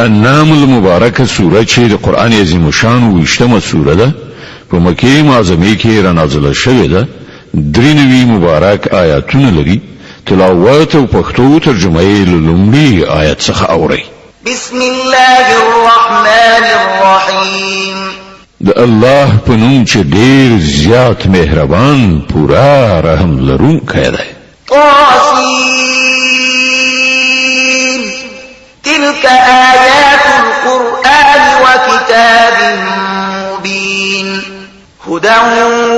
انعام المبارکه سوره چې د قران عظیم شان وشتمه سوره ده په مکه معظمه کې را نازله شوې ده. 93 مبارک آیاتونه لري. تلاوت او پښتو ترجمه یې لومړی آیت څخه اوري. بسم الله الرحمن الرحیم. د الله په نوم چې ډیر زیات مهربان پورا رحم لرونکی دی. طاسین تلك آیات القرآن وكتاب مبین هدى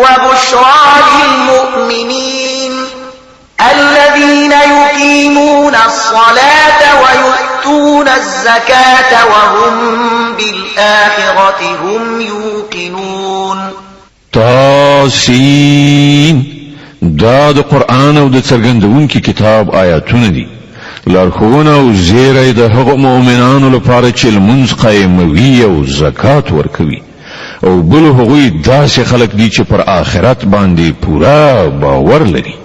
وبشرى للمؤمنين الذين يقيمون الصلاة ويؤتون الزكاة وهم بالآخرة هم يوقنون. طاسین دا د قرآن او د څرګندونکي کتاب آیاتونه دي. لارښوونه او زیری د هغو مؤمنانو لپاره چې لمونځ قایموي او زکات ورکوي او بل هغوی داسې خلک دي چې پر آخرت باندې پورا باور لري.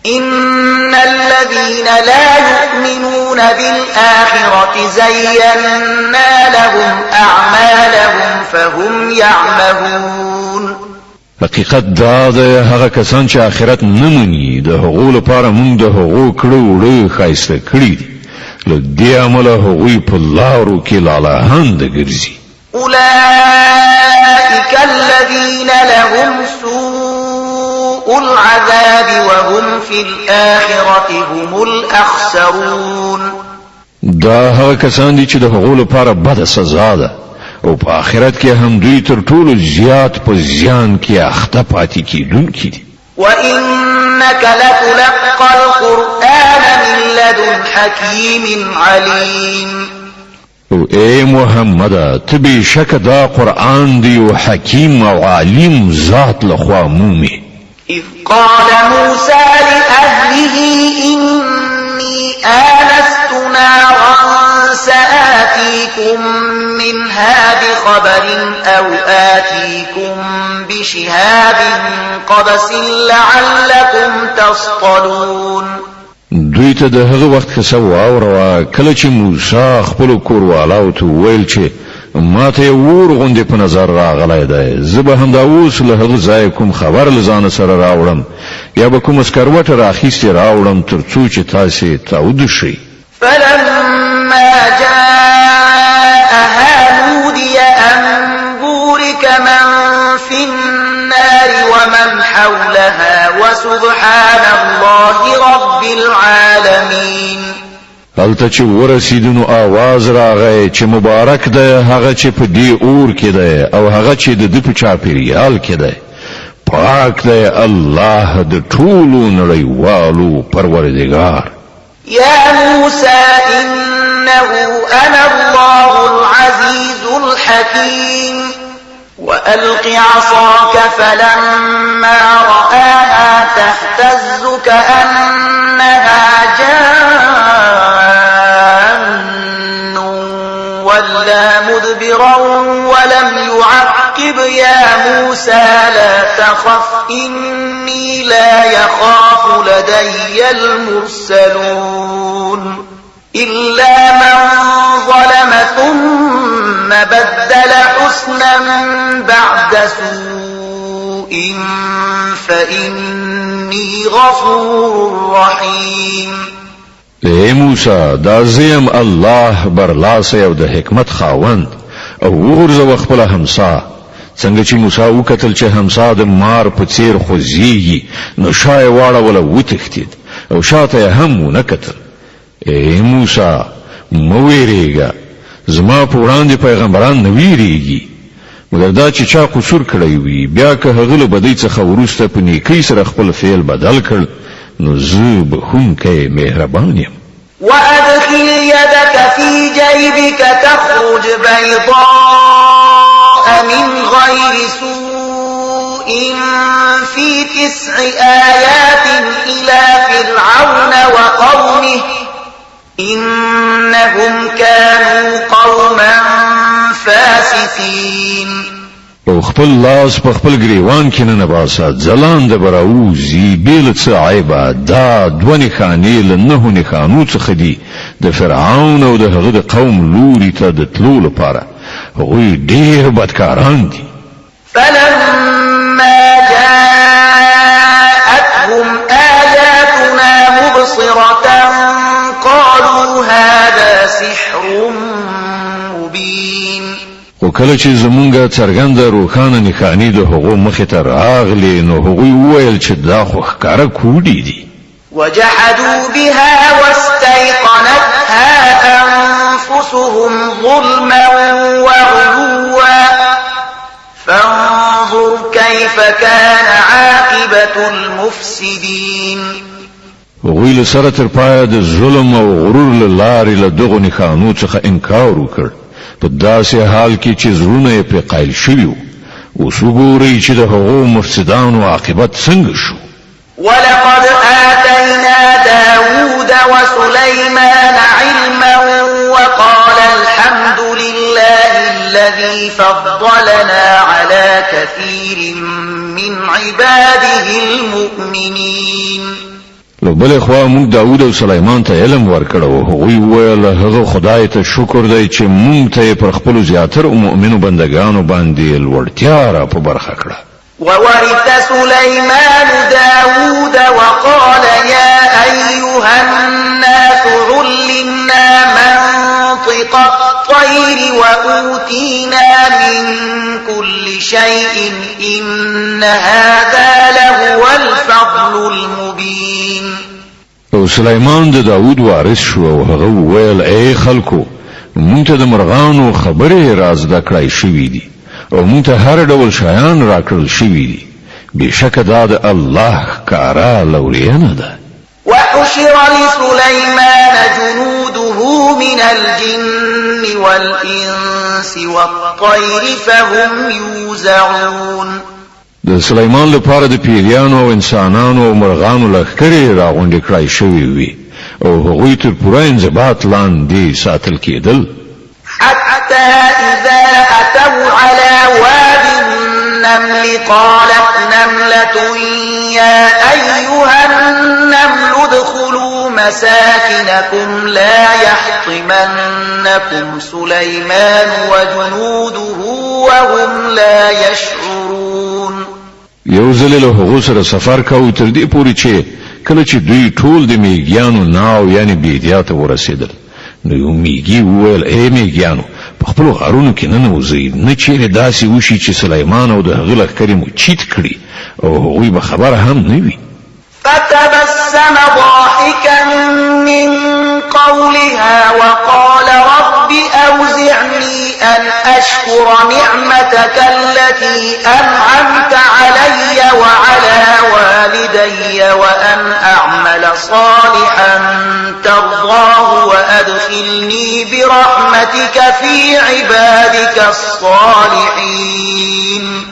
إن الذين لا يؤمنون بالآخرة زينا لهم أعمالهم فهم يعمهون. حقیقت دا ده هغه کسان چې آخرت نه مني د هغو لپاره موږ د هغو کړو وړو ښایسته کړي دي. له دې امله هغوی په لارو کې لالهانده ګرځي. أولئك الذين لهم سوء العذاب وهم في الآخرة هم الأخسرون. دا هغه کسان دي چې د هغو لپاره بده سزا ده او په آخرت کې هم دوی تر ټولو زیات په زیان کې اخته پاتې کیدونکي دي. وإنك لتلقى القرآن من لدن حكيم عليم. او اے محمد ته بشک دا قرآن دی او حکیم او عالم ذات لخوا مومي. إذ قال موسى لأهله إني آنست نارا سآتيكم منها بخبر أو آتيكم بشهاب قبس لعلكم تصطلون. دوی ته د هغه وخت قصه واوره کله چې موسی خپل کوروالاو ته ویل چې ماته ور غوندې په نظر راغلی دی زه به هم دا اوس له هغه ځای کوم خبر لزانه سره راوړم یا به کوم سکروټ راخیستې راوړم تر څو چې تاسې تاود شئ. فلما جاءها نودي أن بورك من في النار ومن حولها وسبحان الله رب العالمين. هلته چې ورسیدنو آواز راغی چې مبارک ده هغه چې په دې اور کې ده او هغه چې د دې په چاپیریال کې ده. پاک ده الله د ټولو نړیوالو پروردګار. يا موسى إنه أنا الله العزيز الحكيم وألق عصاك فلما رآها تهتز كأنها جان ولا مدبرا ولم يعقب. يا موسى لا تخف إني لا يخاف لدي المرسلون. إلا من ظلم ثم بدل حسنا بعد سوء فإني غفور رحيم. اے موسی دا زیم الله برلاس او د حکمت خاوند او ورزه خپل همسا څنګه چې موسی وکتل چې همسا د مار په څیر خوځيږي نو شای واړه ولا وتښتید او شاته هم ونکتل. اے موسی مو ویریږه زما په وړاندې پیغمبران نه ویریږي مګر دا چې چا قصور کړی وي بیا که هغه له بدی څخه ورسته په نیکی سره خپل فعل بدل کړ نو زه بخونکی مهربان یم. وأدخل يدك في جيبك تخرج بيضاء من غير سوء في 9 آيات إلى فرعون وقومه إنهم كانوا قوما فاسقين. او خپل لاس په خپل گریوان کې نه باسه ځلانده براوزی بیل څه عیبه دا دوه نښانې له نهو نښانو څخه دي د فرعون او د هغه د قوم لوري ته د تلو لپاره هغوی ډېر بدکاران دي. فلما جاءتهم آياتنا مبصرة قالوا هذا سحر مبين. خو کله چې زمونږه څرګنده روښانه نښانې د هغو مخې ته راغلې نو هغوی وویل چې دا خو ښکاره کوډې دي. وجحدوا بها واستيقنتها أنفسهم ظلما وعلوا فانظر كيف كان عاقبة المفسدين. هغوی له سره تر پایه د ظلم او غرور له لارې له دغو نښانو څخه انکار وکړ په داسې حال کې چې زړونه یې پرې قایل شوي وو. اوس وګورئ چې د هغو مفسدانو عاقبت څنګه شو. ولقد آتينا داود وسليمان علما وقال الحمد لله الذي فضلنا على كثير من عباده المؤمنين. لو بل خوا موږ داود او سليمان ته علم ورکړو. هغوی ویل هغه خدای ته شکر دی چې موږ ته پر خپل زیاتر او مؤمنو بندگانو باندې لوړتیا را په برخه کړه. وورث سليمان داود وقال يا أيها الناس علمنا منطق الطير وأوتينا من كل شيء إن هذا لهو الفضل المبين. او سليمان د داود وارث شو او هغه ویل اے خلکو مونږ ته د مرغانو خبرې راز د کړای شوې دي او مونږ ته هر ډول شیان راکړل شوي دي. بشک دا د الله کارا لورینه ده. وحشر لسليمان جنوده من الجن والإنس والطير فهم يوزعون. د سليمان لپاره د پیریانو او انسانانو او مرغانو لښکرې راغونډې کړای شوې وي او هغوی تر پوره انضباط لاندې ساتل کېدل. حتى إذا أتوا على واد النمل قالت نملة يا أيها النمل ادخلوا مساكنكم لا يحطمنكم سليمان وجنوده وهم لا يشعرون. یو ځل له هغو سره سفر کاوه تر دې پورې چې کله چې دوی ټول د میږیانو ناو یعنی بیدیا ته ورسېدل نو یو میږي وویل اے میږیانو په خپلو غارونو کې ننوځئ نه چیرې داسې وشي چې سلیمان او د هغه لښکرې مو چیت کړي او هغوی به خبره هم نه وي. فتبسم ضاحكا من قولها وقال رب أوزعني أن أشكر نعمتك التي أنعمت علي وعلى والدي وأن أعمل صالحا ترضاه وأدخلني برحمتك في عبادك الصالحين.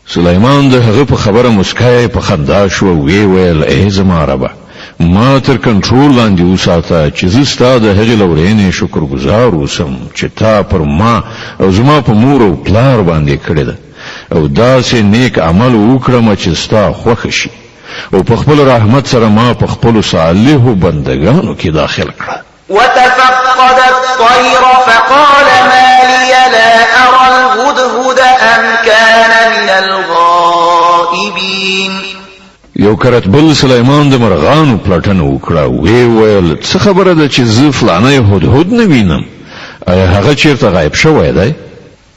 سليمان د هغه په خبره مسکای په خندا شو وی ویل ای زما ربه ما تر کنټرول لاندې وساته چې زه ستا د هغې لورینې شکرګزار اوسم چې تا پر ما او زما په مور او پلار باندې کړې ده او داسې نیک عمل وکړم چې ستا خوښه شي او په خپل رحمت سره ما په خپلو صالحو بندګانو کې داخل کړه. وتفقد الطير فقال ما لي لا أرى الهدهد أم كان من الغائبين. یو کرت بل سلیمان د مرغانو پلټنه وکړه وی ویل څه خبره ده چې زه فلانی هدهد نه وینم آیا هغه چیرته غایب شوی دی؟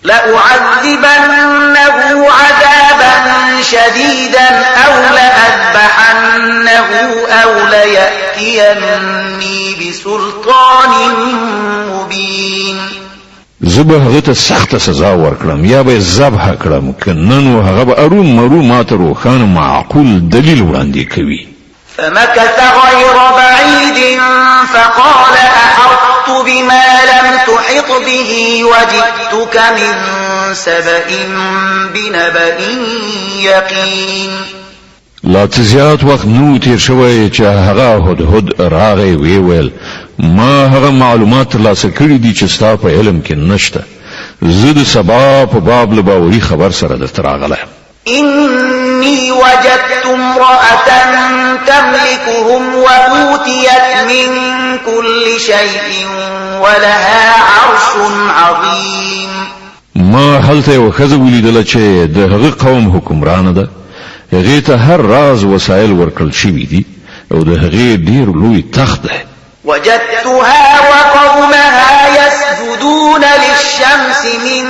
لأعذبنه عذابا شديدا أو لأذبحنه أو ليأتيني بسلطان مبين. زبه هغه ته سخت سزا ورکړم یا به ذبح کړم کنن او هغه به اروم مرو ماته روخان معقول دلیل وړاندې کوي. فمكث غير بعيد فقال أحطت بما لم تحط به وجئتك من سبأ بنبأ يقين. لا تزیات وخت نو تیر شوی چې هغه هدهد راغی وی ویل ما هغه معلومات ترلاسه کړي دي چې ستا په علم کې نشته زه د سبا په باب له باوري خبر سره درته راغلی إني وجدت امرأة تملكهم وأوتيت من كل شيء ولها عرش عظيم ما هلته یو ښځه ولیدله چې د هغه قوم حکمرانه ده هغې ته هر راز وسایل ورکړل شوي دي او د هغې ډېر لوی تخت دی وجدتها وقومها يسجدون للشمس من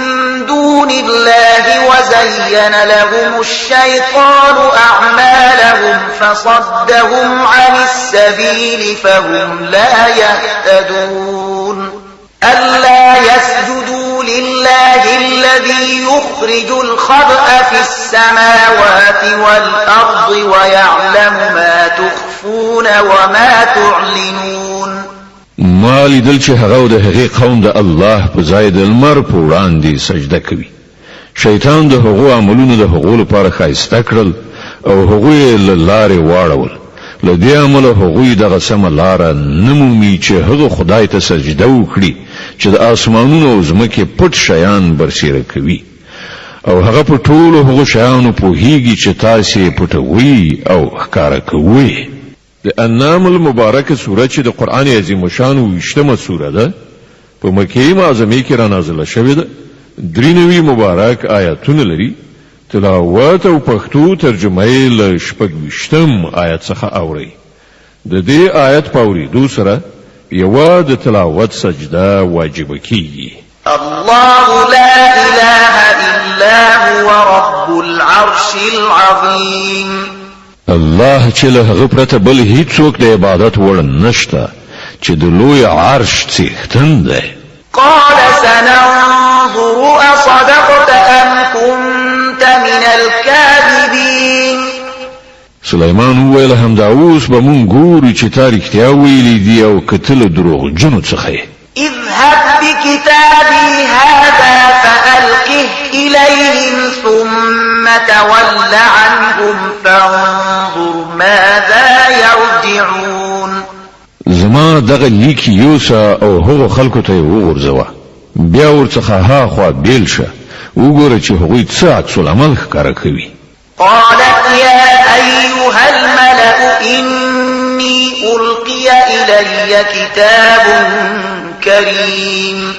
دون الله وزين لهم الشيطان أعمالهم فصدهم عن السبيل فهم لا يهتدون ألا يسجدوا لله الذي يخرج الخبأ في السماوات والأرض ويعلم ما تخفون وما تعلنون ما لیدل چې هغه د هغې قوم د الله په ځای د لمر په وړاندې سجده کوي شیطان د هغو عملونو د هغو لپاره ښایسته کړل او هغوی له لارې واړول له دې امله هغوی دغه سمه لاره نه مومي چې هغه خدای ته سجده وکړي چې د اسمانونو او ځمکې پټ شیان برسیره کوي او هغه په ټولو هغو شیانو پوهیږي چې تاسې پټوي او ښکاره کوي د انعام المبارکه سوره چې د قرآن عظیم شان 20مه سوره ده په مکې معظمه کې را نازله شوې ده 93 مبارک آیاتونه لري تلاوت او پښتو ترجمه یې له 26 آیت څخه اوري د دې آیت په اورېدو سره یوه د تلاوت سجده واجب کیږي الله لا إله إلا هو رب العرش العظيم الله چې له هغه پرته بل هیڅوک د عبادت وړ نشته چې د لوی عرش څښتن دی قال سننظر أصدقت أم كنت من الكاذبين سليمان وویل همدا اوس به مونږ ګورو چې تا رښتیا ویلي دي او که ته له دروغجنو څخه یې اذهب بكتابي هذا فألقه إليهم ثم تول عنهم فانظر ماذا يرجعون زما دغه لیک یوسا او هغو خلکو ته وګورځوه بیا ورڅخه هاخوا بیل شه وګوره چې هغوی څه عکس العمل ښکاره کوي قالت يا أيها الملأ إني ألقي إلي كتاب كريم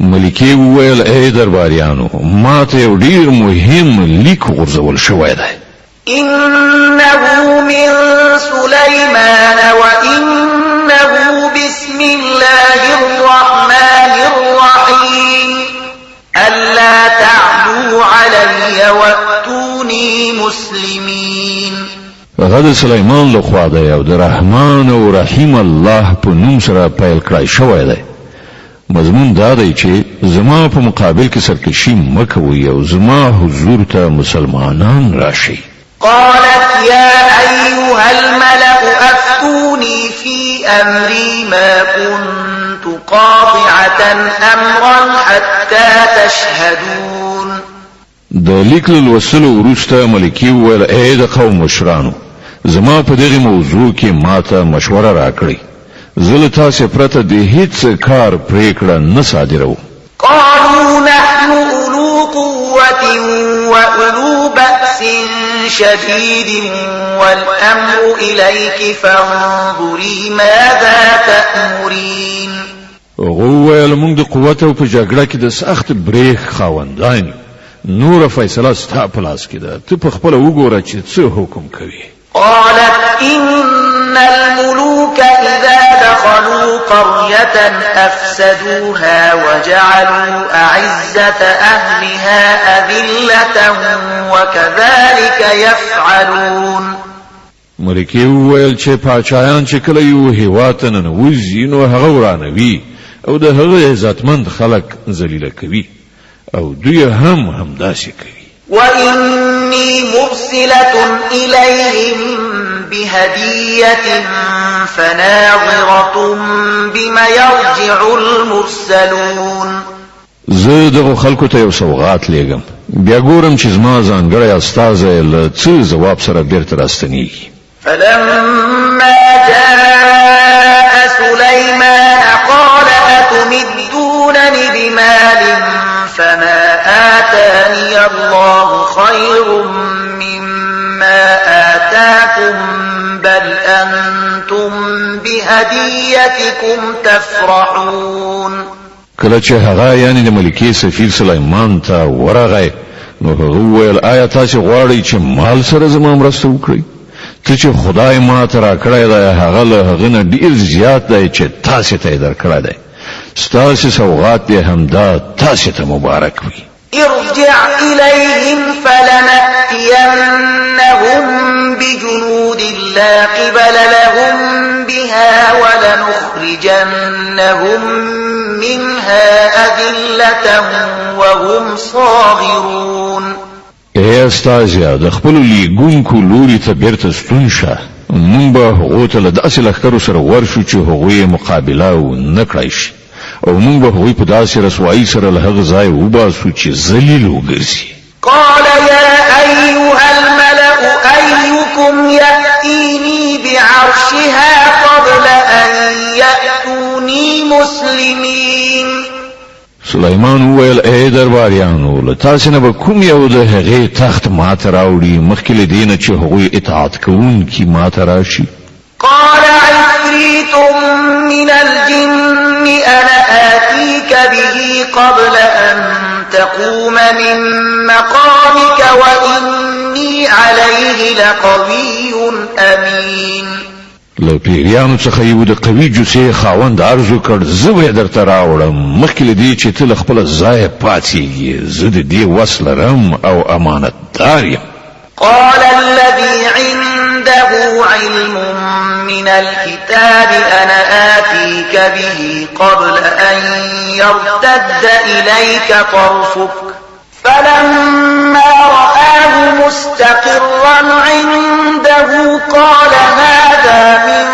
ملکې وویل ای درباریانو ما ته یو ډیر مهم لیک غورځول شوی دی إنه من سليمان وإنه بسم الله الرحمن الرحيم ألا تعلوا علي وأتوني مسلمين هغه سليمان له خوا دی او د رحمان او رحیم الله په نوم سره پیل کړی شوی دی مضمون دا دی چې زما په مقابل کې سرکشي مکوي او زما حضور ته مسلمانان راشي قالت يا أيها الملأ أفتوني في أمري ما كنت قاطعة أمرا حتى تشهدون د لیک له لوستلو وروسته ملکې وویل ای د قوم مشرانو زما په دغه موضوع کې ماته مشوره راکړئ زه له تاسې پرته د هیڅ کار پرېکړه نه صادروم قالوا نحن أولو قوة وأولو بأس شديد والأمر إليك فانظري ماذا تأمرين وویل موږ د قوت او په جګړه کې د سخت بریښ خاوندان نور فیصله ستا په لاس کې ده ته په خپله وګوره چې څه حکم کوي قالت إن الملوك إذا دخلوا قرية أفسدوها وجعلوا أعزة أهلها أذلة وكذلك يفعلون ملکې وویل چې پاچایان چې کله یو هیواد ته ننوځي نو هغه ورانوي او د هغه عزتمند خلک ذلیله کوي او دوی هم همداسې کوي وإني مرسلة إليهم بهدية فناظرة بما يرجع المرسلون زه دغه خلکو ته یو سوغات لیږم بیا ګورم چې زما ځانګړی استازی له څه ځواب سره بیرته راستنیږي فلما جاء سليمان قال أتمدونني بمال فما آتاني الله خير مما آتاكم بل أنتم بهديتكم تفرحون. کله چې هغه یعنی د ملکی سفیر سلیمان ته ورغی نو هغه وویل آیا تاسو غواړئ چې مال سره زما مرسته وکړئ؟ ته چې خدای ما ته راکړی دی هغه له هغه نه ډېر زیات دی چې تاسو ته یې درکړی دی. ستاسو سوغات یې همدا تاسو ته مبارک وي. ارجع إليهم فلنأتينهم بجنود لا قبل لهم بها ولنخرجنهم منها أذلة وهم صاغرون. اے استازیا د خپل لیګونکو لوري ته بیرته ستون شه. مونږ به هغو ته له داسې لښکرو سره ورشو چې هغوی مقابله ونه کړی شي او مونږ به هغوی په داسې رسوایي سره له هغه ځایه وباسو چې ذلیل وګرځي. قال يا أيها الملأ أيكم يأتيني بعرشها قبل أن يأتوني مسلمين. سلیمان وویل اے درباریانو له تاسې نه به کوم یو د هغې تخت ماته راوړي مخکې له دې نه چې هغوی اطاعت کوونکي ماته راشي. قال عفريت من الجن أنا آتيك به قبل أن تقوم من مقامك وإني عليه لقوي أمين. له پیریانو څخه یو د قوي جوسې خاوند عرض وکړ زه به یې درته راوړم مخکې له دې چې ته له خپله ځایه پاڅېږې زه د دې وس لرم او امانتدار یم. قال الذي عنده علم من الكتاب أنا آتيك به قبل أن يرتد إليك طرفك فلما رآه مستقرا عنده قال هذا من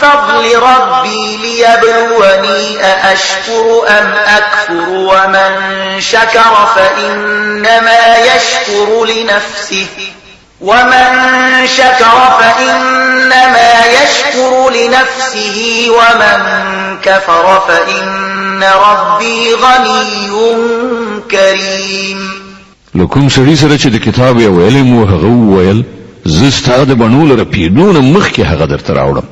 فضل ربي ليبلوني أأشكر أم أكفر ومن شكر فإنما يشكر لنفسه ومن كفر فإن ربي غني كريم. لکم سړي سره چې د کتاب یو علم و هغه وویل زه ستا د بڼو له رپېدو نه مخکې هغه درته راوړم.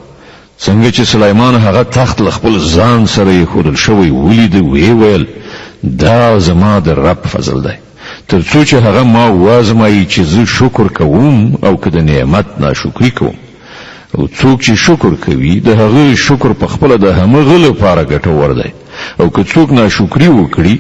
څنګه چې سلیمان هغه تخت له خپل ځان سره ایښودل شوی ولید ویې ویل دا زما د رب فضل دی تر څو چې هغه ما وازمایي چې زه شکر کوم او که د نعمت ناشکري کوم او څوک چې شکر کوي د هغه شکر په خپله د همغه لپاره ګټور دی او که څوک ناشکري وکړي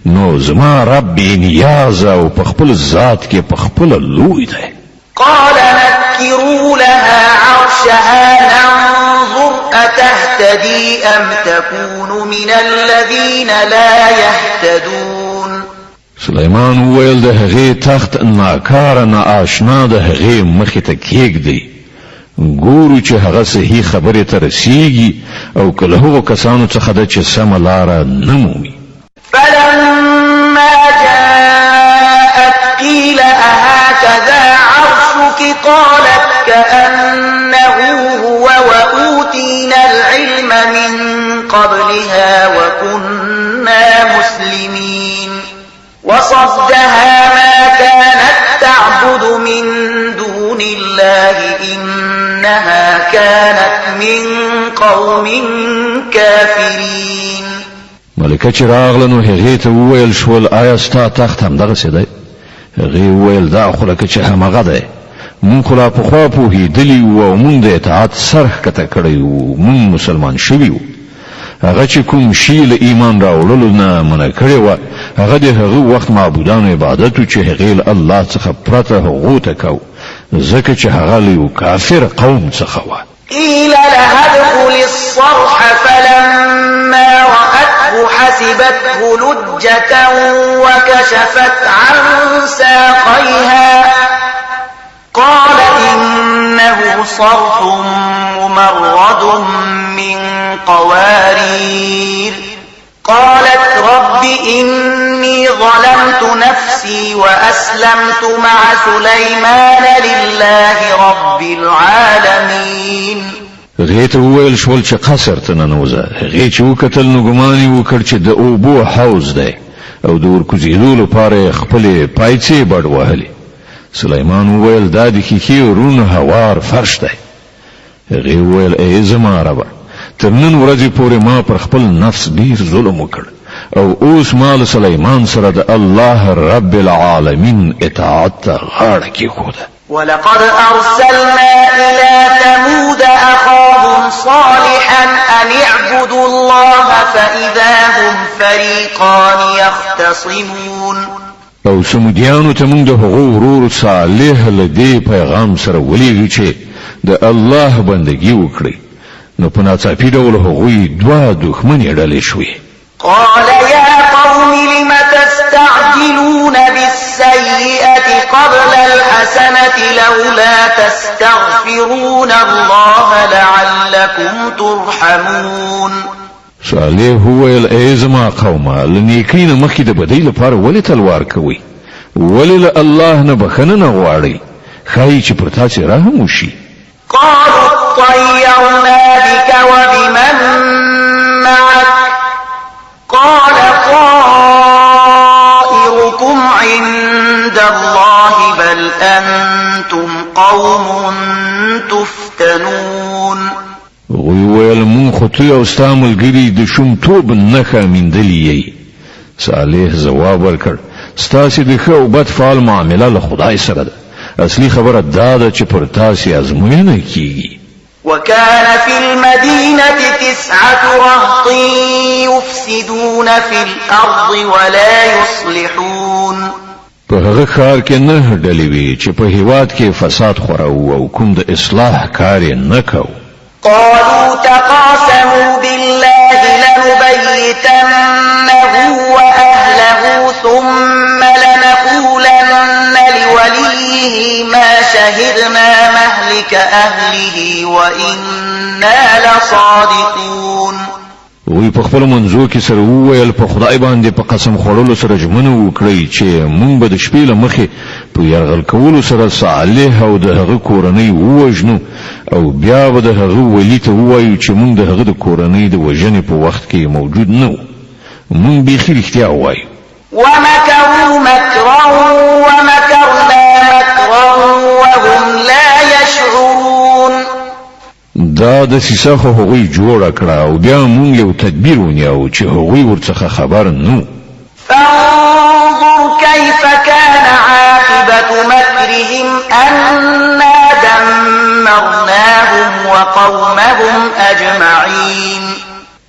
نو زما رب بې نیازه او په خپل ذات کې په خپله لوی دی. قال نكروا لها عرشها ننظر أتهتدي أم تكون من الذين لا يهتدون. سلیمان وویل د هغې تخت ناکاره ناآشنا د هغې مخې ته کېږدئ ګورو چې هغه صحیح خبرې ته رسیږي او که له هغو کسانو څخه ده چې سمه لاره نه مومي. فلما جاءت قيل أهكذا عرشك قالت كأنه هو وأوتينا العلم من قبلها وكنا مسلمين وصدها ما كانت تعبد من دون الله إنها كانت من قوم كافرين. ملکه چې راغله نو هغې ته وویل شول آیا ستا تخت همدغسې دی؟ هغې وویل دا خو لکه چې همغه دی مونږ خو لا پخوا پوهېدلي وو او مونږ د اطاعت سر ښکته کړی وو مونږ مسلمان شوي وو. هغه چې کوم شي له ایمان راوړلو نه منع کړې وه هغه د هغه وخت معبودانو عبادت و چې هغې له الله څخه پرته هغو ته کو ځکه چې هغه له یو کافر قوم څخه وه. قيل لها ادخل الصرح فلما رأته حسبته لجة وكشفت عن ساقيها قال إنه صرح ممرد من قوارير. قالت رب إني ظلمت نفسي وأسلمت مع سليمان لله رب العالمين. هغې ته وویل شول چې قصر ته ننوځه. هغې چې وکتل نو ګمان یې وکړ چې د اوبو حوض دی او د ورکوزیدو لپاره خپل پایڅې بډ وهلې. سلیمان وویل دا د ښیښې ورونه هوار فرش دی. هغې وویل ای زما ربه، تر نن ورځې پورې ما پر خپل نفس ډیر ظلم وکړ او اوس ما له سلیمان سره د الله رب العالمین اطاعت ته غاړه کېښوده. ولقد أرسلنا إلى ثمود أخاهم صالحا أن اعبدوا الله فإذا هم فريقان يختصمون. او سمودیانو ته موږ د هغو ورور صالح له دې پیغام سره ولېږي چې د الله بندګي وکړي، نو په ناڅاپي ډول هغوی دوه دښمنې ډلې شوې. قال يا قوم لم تستعجلون بالسيئة قبل الحسنة لولا تستغفرون الله لعلكم ترحمون. صالح وویل ای زما قومه، له نیکۍ نه مخکې د بدۍ لپاره ولې تلوار کوئ؟ ولې له الله نه بخښنه نه غواړئ؟ ښایي چې پر تاسې رحم وشي. قالوا اطيرنا بك وبمن معك قال طائركم عند الله بل أنتم قوم تفتنون. غوی ویل مون خو ته او ستا ملګري د شومتوب نښه میندلې یې. صالح ځواب ورکړ ستاسې د ښه او بد فعال معامله له خدای سره ده، اصلي خبره دا ده چې پر تاسې ازموینه کیږي. وكان في المدينة 9 رهط يفسدون في الأرض ولا يصلحون. په هغه ښار کې 9 ډلې وې چې په هېواد کې فساد خوراوه او کوم د اصلاح کار یې نه کوو. قالوا تقاسموا بالله لنبيتنه وأهله ثم لنقولن لوليه ما شهدنا مهلك أهله وإنا لصادقون. وی په خپل منځو کې سره وویل په خدای باندې په قسم خوړلو سره ژمنه وکړئ چې مونږ به د شپې له مخې په یرغل کولو سره صالح او د هغه کورنۍ ووژنو او بیا به د هغه ولی ته ووایو چې مونږ د هغه د کورنۍ د وژنې په وخت کې موجود نه وو. مونږ بیخي رښتیا ووایو. ومكروا مكرا ومكرنا مكرا وهم لا يشعرون. دا د سیسه خو هغوی جوړه کړه او بیا مونږ یو تدبیر ونیو چې هغوی ورڅخه خبر نو. فانظر كيف كان عاقبة مكرهم أنا دمرناهم وقومهم أجمعين.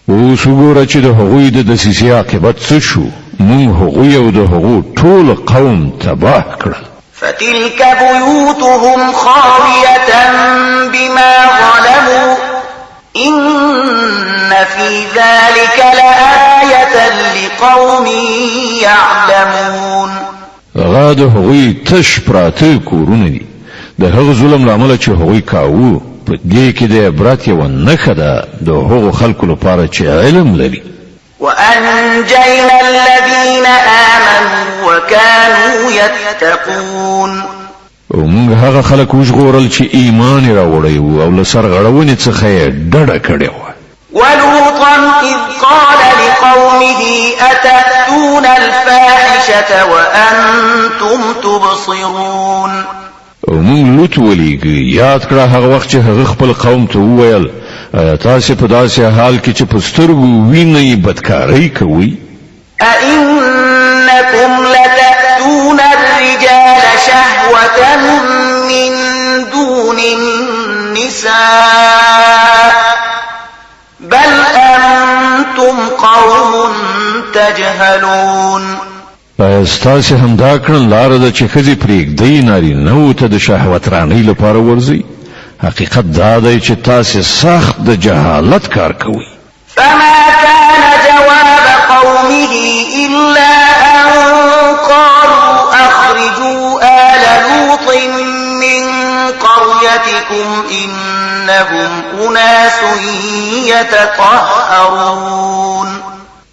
اوس وګوره چې د هغوی د دسیسې عاقبت څه شو. مونږ هغوی او د هغو ټول قوم تباه کړل. فتلك بيوتهم خاوية بما ظلموا إن في ذلك لآية لقوم يعلمون. هغه د هغوی تش پراته کورونه دي. د هغه ظلم له امله چې هغوی کاوه په دې کې د عبرت یوه نښه ده د هغو خلکو لپاره چې علم لري. وأنجينا الذين آمنوا وكانوا يتقون. ومونږ هغه خلک وژغورل چې ایمان یې راوړی و او له سرغړونې څخه یې ډډه کړې وه. ولوطا إذ قال لقومه أتأتون الفاحشة وأنتم تبصرون. ومونږ لوط ولیږه یاد کړه هغه وخت چې هغه خپل قوم ته وویل تاسې په داسې حال کې چې په سترګو وینئ بدکارۍ کوئ. أئنكم لتأتون الرجال شهوة من دون النساء بل أنتم قوم تجهلون. ستاسې همدا کړن لاره ده چې ښځې پرېږدئ نارینهو ته د شهوت رانۍ لپاره ورځئ. حقیقت دا دی چې تاسې سخت د جهالت کار کوئ. فما كان جواب قومه إلا أن قالوا أخرجوا آل لوط من قريتكم إنهم أناس يتطهرون.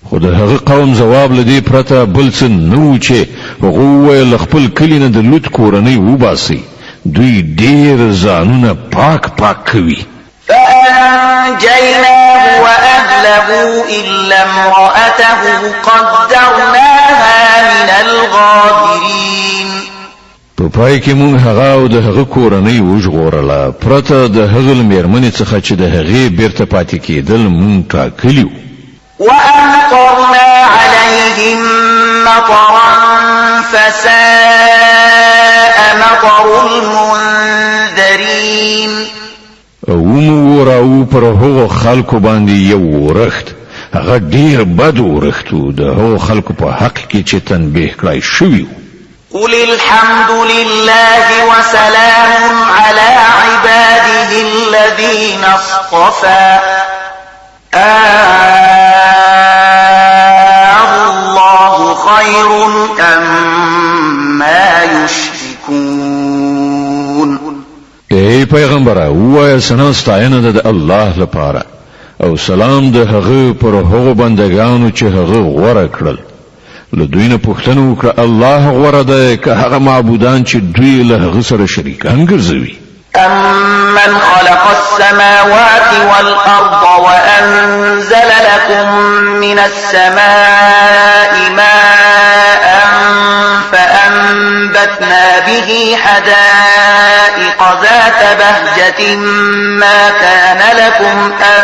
خو د هغه قوم ځواب لدی پرته بل څه نو چې هغه وویل خپل کلی نه د لوط کورنۍ وباسي، دوی ډیر ځانونه پاک کوي. فأنجيناه وأهله إلا امرأته قدرناها په پای کې مونږ هغه او د هغه کورنۍ وژغورله پرته د هغه مېرمنې څخه چې د هغې بیرته پاتې کېدل مونږ ټاکلي وو. وأمطرنا عليهم مطرا فساء مطر المنذرين. مو راو پر هغو خلکو باندې یو ورخت هغه ډیر بد ورختو د هغو خلکو په حق کې چې تنبیه کړای شوی وو. قل الحمد لله وسلام على عباده الذين اصطفى الله خير أما يشركون. ای پیغمبره ووایه ثنا ستاینه ده د الله لپاره او سلام د هغه پر هغو بندگانو چې هغه غوره کړل. له دوی نه پوښتنه وکړه الله غوره ده که هغه معبودان چې دوی له هغه سره شریکان ګرځوي. أَمَّنْ خَلَقَ السَّمَاوَاتِ وَالْأَرْضَ وَأَنزَلَ لَكُم مِّنَ السَّمَاءِ مَاءً فَأَنبَتْنَا بِهِ حَدَائِقَ ذَاتَ بَهْجَةٍ مَّا كَانَ لَكُمْ أَن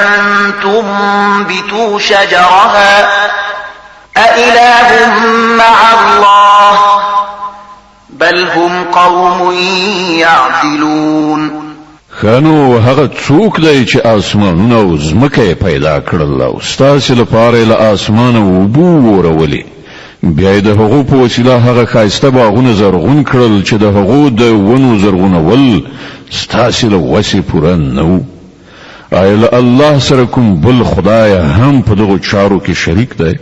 تُنبِتُوا شَجَرَهَا أَإِلَٰهٌ مَّعَ اللَّهِ بل هم قوم يعدلون. خانو هغه څوک دی چې اسمانونه او ځمکه پیدا کړل او ستاسو لپاره له اسمانه وبو ورولې بیا د هغو په وسیله هغه خاصه باغونه زرغون کړل چې د هغو د ونو زرغونول ستاسو له وسې پوره نه. آیا الله سره کوم بل خدای هم په دغه چارو کې شریک دی؟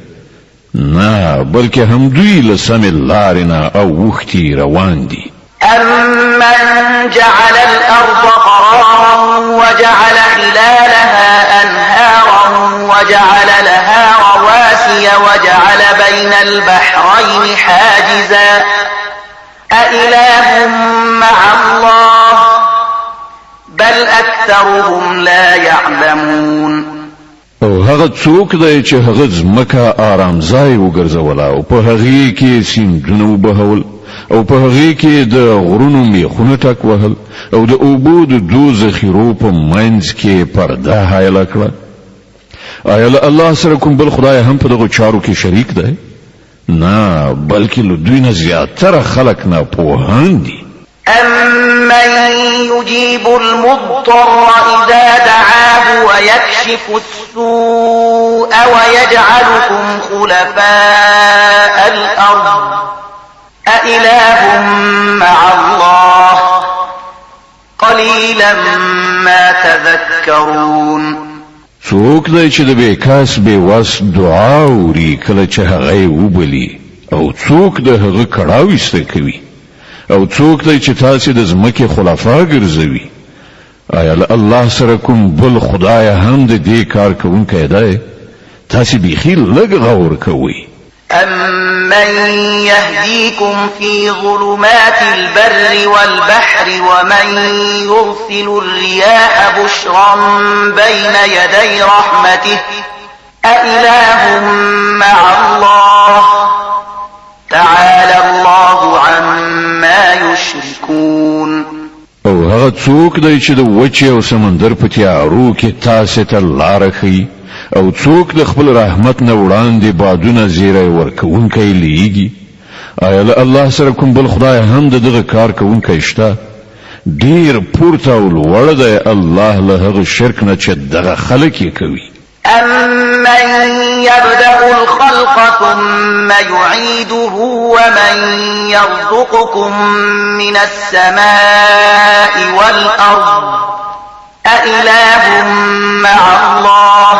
نه بلکې هم دوی له سمې لارې نه اوښتي روان دي. أَمَّنْ جَعَلَ الْأَرْضَ قَرَارًا وَجَعَلَ خِلَالَهَا أَنْهَارًا وَجَعَلَ لَهَا رَوَاسِيَ وَجَعَلَ بَيْنَ الْبَحْرَيْنِ حَاجِزًا أَإِلَٰهٌ مَّعَ اللَّهِ بَلْ أَكْثَرُهُمْ لَا يَعْلَمُونَ. او هغه څوک دی چې هغه ځمکه آرام ځای وګرځوله او په هغې کې سیندونه وبهول او په هغې کې د غرونو میخونه ټک وهل او د اوبو د دو ذخیرو په منځ کې پرده حایله کړه. آیا له الله سره کوم بل خدای هم په دغو چارو کې شریک دی؟ نه بلکې له دوی نه زیاتره خلک ناپوهان دي. أَمَّن يُجِيبُ الْمُضْطَرَّ إِذَا دَعَاهُ وَيَكْشِفُ السُّوءَ وَيَجْعَلُكُمْ خُلَفَاءَ الْأَرْضِ أَإِلَٰهٌ مَّعَ اللَّهِ قَلِيلًا مَّا تَذَكَّرُونَ. څوک دی چې د بېکاس بېوس دعا اوري کله چې هغه یې وبلي او څوک د هغه کړاو ایسته کوي او څوک دی چې تاسو د ځمکې خلفا ګرځوي؟ آیا له الله سره کوم بل خدای هم د دې کار کوونکی دی؟ تاسو بیخي لږ غور کوئ. أَمَّن يَهْدِيكُمْ فِي ظُلُمَاتِ الْبَرِّ وَالْبَحْرِ وَمَن يُرْسِلُ الرِّيَاحَ بُشْرًا بَيْنَ يَدَيْ رَحْمَتِهِ أَإِلَٰهٌ مَّعَ اللَّهِ تعالى الله عما يشركون. او هغه څوک دی چې د وچې او سمندر په تیارو کې تاسو ته لاره ښیي او څوک د خپل رحمت نه وړاندې بادونه زیری ورکوونکی لیږي؟ آیا له الله سره کوم بل خدای هم د دغه کار کوونکی شته؟ ډیر پورته او لوړ دی الله له هغه شرک نه چې دغه خلک یې کوي. أَمَّن يَبْدَأُ الْخَلْقَ ثُمَّ يُعِيدُهُ وَمَن يَرْزُقُكُم مِّنَ السَّمَاءِ وَالْأَرْضِ أَإِلَٰهٌ مَّعَ اللَّهِ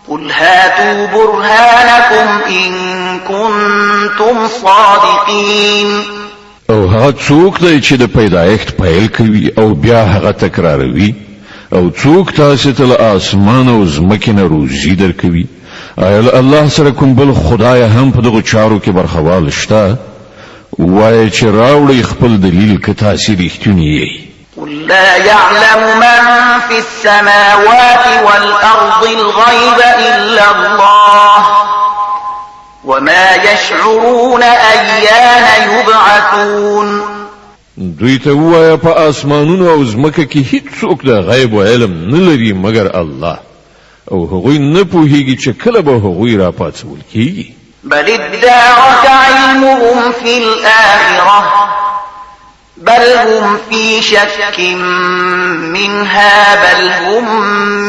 قُلْ هَاتُوا بُرْهَانَكُمْ إِن كُنتُمْ صَادِقِينَ. او هغه څوک دی چې د پیدایښت پیل کوي او بیا هغه تکراروي او څوک تاسو ته له اسمان او ځمکې نه روزي درکوي؟ آیا له الله سره کوم بل خدای هم په دغو چارو کې برخوال شته؟ وایي چې راوړئ خپل دلیل که تاسو رښتونی یئ. قل لا يعلم من في السماوات والأرض الغيب إلا الله وما يشعرون أيان يبعثون. دوی ته وایه په اسمانونو او ځمکه کې هیڅوک د غیب علم نه لري مګر الله او هغوی نه پوهیږي چې کله به هغوی را پاتول کیږي. بل ادارك علمهم في الآخرة بل هم في شك منها بل هم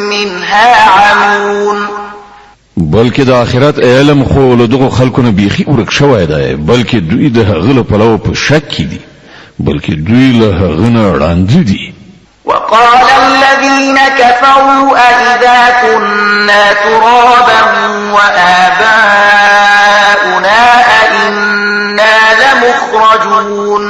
منها عمون. بلکې د آخرت علم خو له دغو خلکو نه بیخي ورک شوی دی بلکې دوی د هغه له پلوه په شک کې دي بلکې دوی له هغه نه ړانده دي. وقال الذين كفروا أئذا كنا ترابا وآباؤنا أئنا لمخرجون.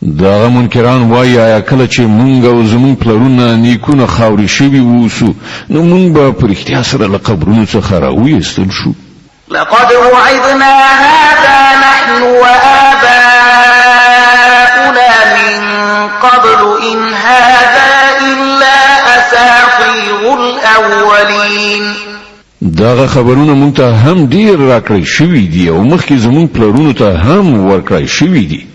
دغه منکران وایي آیا کله چې مونږ او زمونږ پلرونه نیکونه خاورې شوي ووسو نو مونږ به په رښتیا سره له قبرونو څخه راویستل شو. لقد وعدنا هذا نحن وآباؤنا من قبل إن هذا إلا أساطير الأولين. دغه خبرونه مونږ ته هم ډیر راکړی شوي دي او مخکې زمونږ پلرونو ته هم ورکړی شوي دي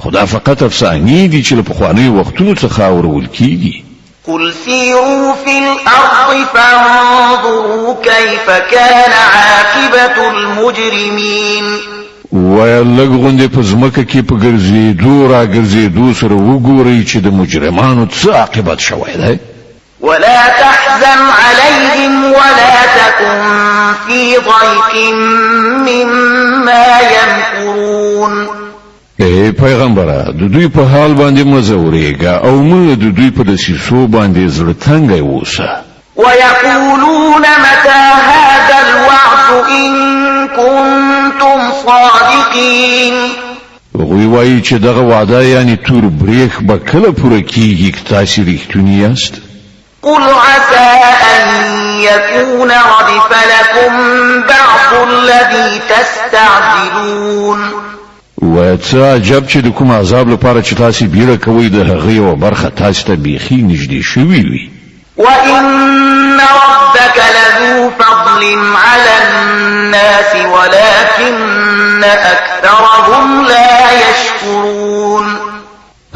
خدا فقط افسانې دي چې له پخوانیو وختونو څخه اورول کیږي. قل سيروا في الأرض فانظروا كيف كان عاقبة المجرمين. ویا لږ غوندې په ځمکه کې په ګرځېدو را ګرځېدو سره وګورئ چې د مجرمانو څه عاقبت شوی دی. ولا تحزن عليهم ولا تكن في ضيق مما يمكرون. ای پیغمبره د دوی په حال باندې مزورېږه او موږ د دوی په دسیسو باندې زړه تنګی اوسه. ويقولون متى هذا الوعد إن كنتم صادقين. هغوی وایي چې دغه وعده یعنی تور بریخ به کله پوره کیږي که تاسې رښتونی یاست. قل عسى أن يكون ردف لكم بعض الذي تستعجلون. وایه څه عجب چې د کوم عذاب لپاره چې تاسې بیره کوئ د هغې یوه برخه تاسې ته بیخي نږدې شوي وي. وإن ربك لذو فضل على الناس ولكن أكثرهم لا يشكرون.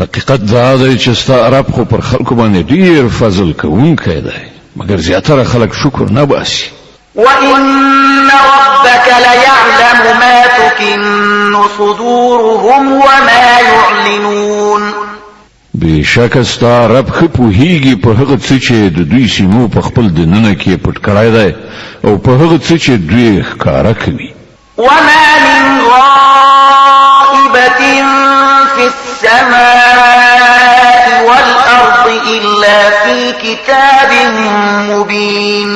حقیقت دا دی چې ستا رب خو پر خلکو باندې ډیر فضل کوونکی دی مګر زیاتره خلک شکر نه باسي. وإن ربك ليعلم ما تكن صدورهم وما يعلنون. بشک ستا رب خو پوهیږي په هغه څه چې د دوی سینو په خپل دننه کې پټ کړای دی او په هغه څه چې دوی ښکارا کوي. وما من غائبة في السماء والأرض إلا في كتاب مبين.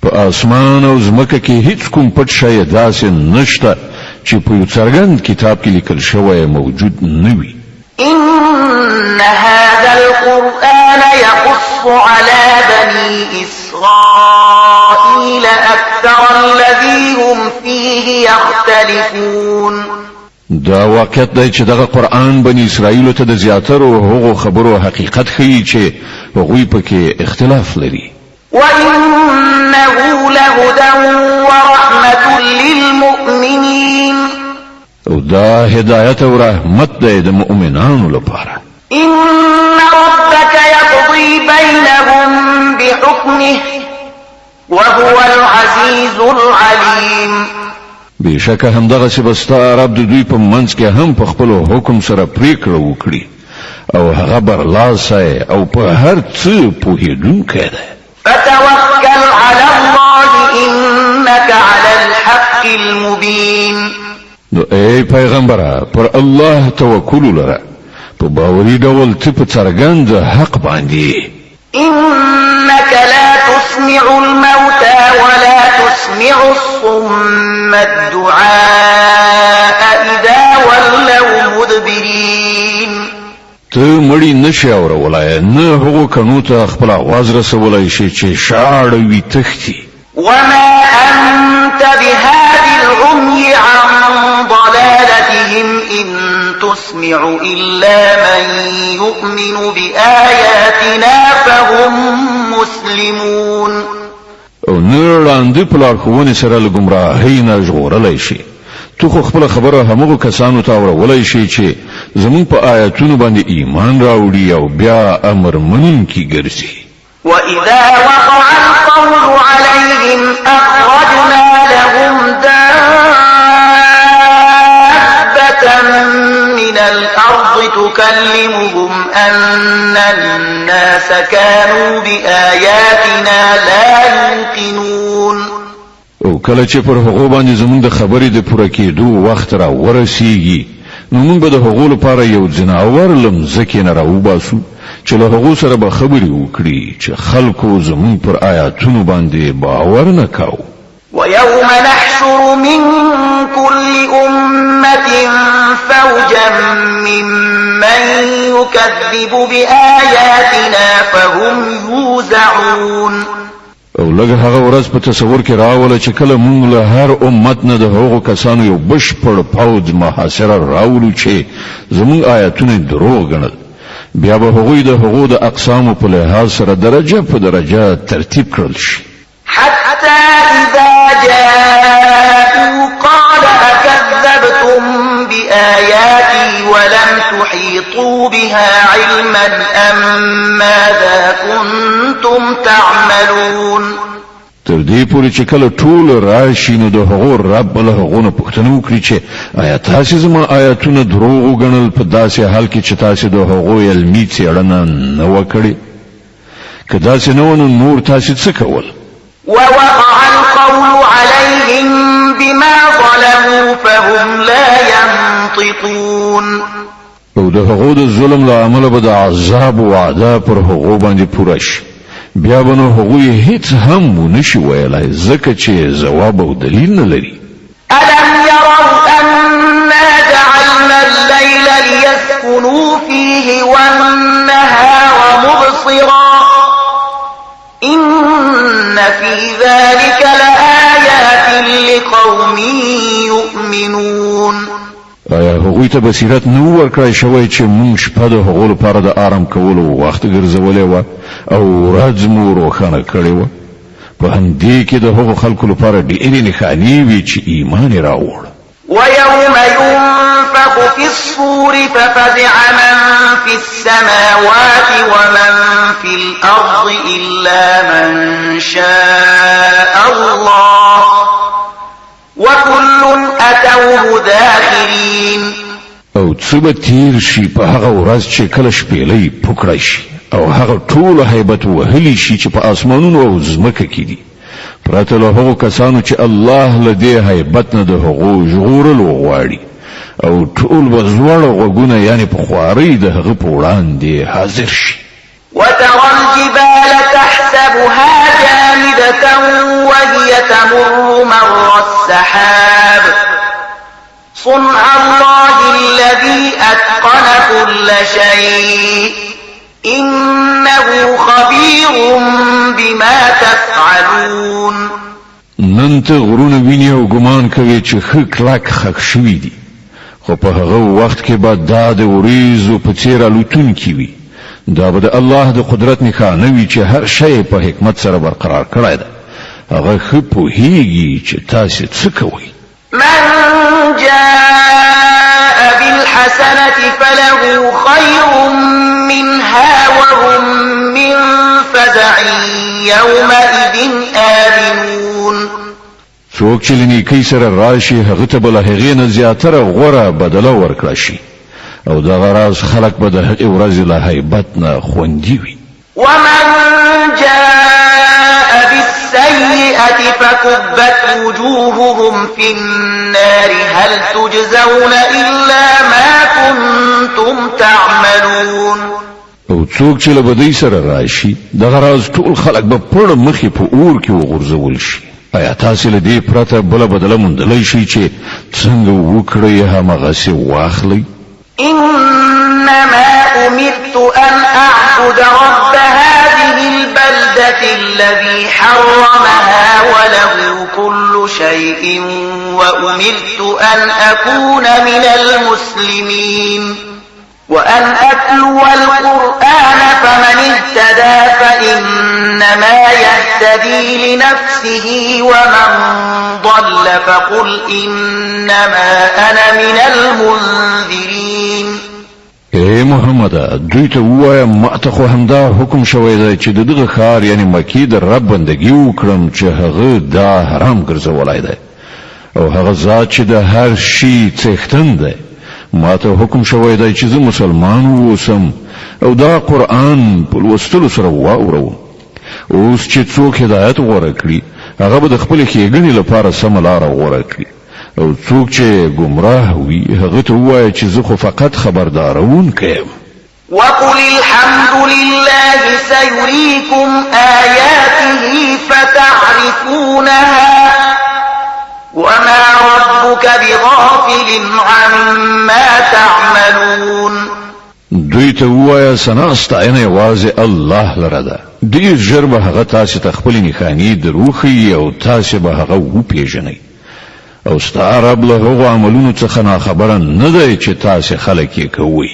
په اسمان او ځمکه کې هیڅ کوم پټ شی داسې نشته چې په یو څرګند کتاب کې لیکل شوی موجود نه وي. إن هذا القرآن يقص على بني إسرائيل أكثر الذي هم فيه يختلفون. دا واقعیت دی چې دغه قرآن بني اسرائیل ته د زیاترو هغو خبرو حقیقت ښیي چې هغوی پکې اختلاف لري. وإنه لهدى ورحمة للمؤمنين. او دا هدایت او رحمت دی د مؤمنانو لپاره. إن ربك يقضي بينهم بحكمه وهو العزيز العليم. بشکه همدغه چې بستا رب د دوی په منځ کې هم په خپل حکم سره پریکړه وکړي او هغه برلاسی او په هر څه پوهیدونکی دی. فتوكل على الله إنك على الحق المبين. نو ای پیغمبره پر الله توکل لره په باوري ډول ته په څرګند حق باندې. إنك لا تسمع الموتى ولا تسمع الصم الدعاء إذا ولوا مدبرين. ته مړی نشي اورولای نه هغو کنو ته خپل आवाज رسولای شي چې شاړ وي تختی. وما أنت بهادي العمي عن ضلالتهم إن تسمع إلا من يؤمن بآياتنا فهم مسلمون. او نه وړاندې په لارښوونې سره له ګمراهۍ نه ژغورلی شي. تو خو خپله خبره همغو کسانو ته اورولای شي چې زمون په آیاتونو باندې ایمان راوړي او بیا امر منونکي ګرځي. وإذا وقع القول عليهم أخرجنا لهم دابة من الأرض تكلمهم أن الناس كانوا بآياتنا لا يوقنون. او کله چې پر هغه باندې زمون د خبرې د پوره کېدو وخت را ورسیږي نو موږ به د هغو لپاره یو ځناور لمځکې نه راوباسو چې له هغو سره به خبرې وکړي چې خلکو زمون پر آیاتونو باندې باور نه کاوه. ويوم نحشر من كل أمة فوجا ممن يكذب بآياتنا فهم يوزعون. او لږ هغه ورځ په تصور کې راوله چې کله موږ له هر امت نه د هغو کسانو یو بشپړ پوځ محاصره راوړو چې زموږ آیاتونه دروغ ګڼل بیا به هغوی د هغو د اقسامو په لحاظ سره درجه په درجه ترتیب کړل شي. حتى إذا جاءوا قال أكذبتم بآياتي ولم تحيطوا بها علما أم ماذا كنتم تعملون. تر دې پورې چې کله ټول راشي نو د هغو رب له هغو نه پوښتنه وکړي چې آیا تاسې زما آیاتونه دروغ وګڼل په داسې حال کې چې تاسې د هغو علمي څېړنه نه وه کړې؟ که داسې نه وه نو نور تاسې څه کول؟ ووقع القول عليهم بما ظلموا فهم لا ينطقون. او د هغو د ظلم له امله به د عذاب وعده پر هغو باندې پوره شي بیا به نو هغوی هیڅ هم ونشي ویلای ځکه چې ځواب او دلیل نه لري. ألم يروا أنا جعلنا الليل ليسكنوا فيه والنهار مبصرا إن في ذلك لآيات لقوم يؤمنون. آیا هغوی ته بصیرت نه ورکړای شوی چې موږ شپه د هغو لپاره د آرام کولو وخت ګرځولی وه او ورځ مو روښانه کړې وه؟ په همدې کې د هغو خلکو لپاره ډېرې نښانې وي چې ایمان یې راوړ. ويوم ينفخ في الصور ففزع من في السماوات ومن في الأرض إلا من شاء الله وكل أتوه داخرين. او څه به تیر شي په هغه ورځ چې کله شپېلۍ پوکړی شي او هغه ټول هیبت وهلی شي چې په اسمانونو او ځمکه کې دي پرته له هغو کسانو چې الله له دې هیبت نه د هغو ژغورلو غواړي او ټول به زوړ غوږونه یعنی په خوارۍ د هغه په وړاندې حاضر شي. وترى الجبال تحسبها جامدة وهي تمر مر السحاب صنع الله الذي أتقن كل شيء إنه خبير بما تفعلون. نن ته غرونه ویني او ګمان کوي چې ښه کلک خښ شوي دي خو په هغه وخت کې به دا د وریځو په څېر الوتونکي وي. دا به د الله د قدرت نښانه وي چې هر شی په حکمت سره برقرار کړی ده. هغه ښه پوهیږي چې تاسې څه کوئ. من جاء بالحسنة فله خير منها وهم من فزع يومئذ آمنون. څوک چې له نیکۍ سره راشي هغه ته به له هغې نه زیاتره غوره بدله ورکړه شي او دغه راز خلک به د هغې ورځې له هیبت نه خوندي وي. ومن جاء بالسيئة فكبت وجوههم في النار هل تجزون إلا ما كنتم تعملون. او څوک چې له بدۍ سره راشي دغه راز ټول خلک به پړ مخې په اور کې وغورځول شي. آیا تاسې له دې پرته بله بدله موندلی شئ چې څنګه وکړئ همغسې واخلئ؟ إنما أمرت أن أعبد رب هذه البلدة الذي حرمها وله كل شيء وأمرت أن أكون من المسلمين وأن أتلو القرآن فمن اهتدى فإنما يهتدي لنفسه ومن ضل فقل إنما أنا من المنذرين. محمد دوی ته وایه ماته خو همدا حکم شوی دی چې دغه ښار یعنی مکی د رب بندگی وکړم چې هغه دا حرام ګرځولی دی او هغه ذات چې د هر شي څښتن دی ماته حکم شوی دی چې زه مسلمان اوسم او دا قرآن په لوستلو سره واورم اوس چې څوک هدایت غوره کړي هغه به د خپل ښېګڼې لپاره سمه لاره غوره کړي او څوک چې گمراه وي هغه ته ووایه چې زه خو فقط خبردارونکی یم وقل الحمد لله سيريكم آياته فتعرفونها وما ربك بغافل عما تعملون دوی ته ووایه ثنا ستاینه یوازې الله لره ده ډېر ژر به هغه تاسې ته خپلې نښانې دروښیي او تاسې به هغه وپېژنئ او ستا رب له هغو عملونو څخه ناخبره نه دی چې تاسې خلک یې کوئ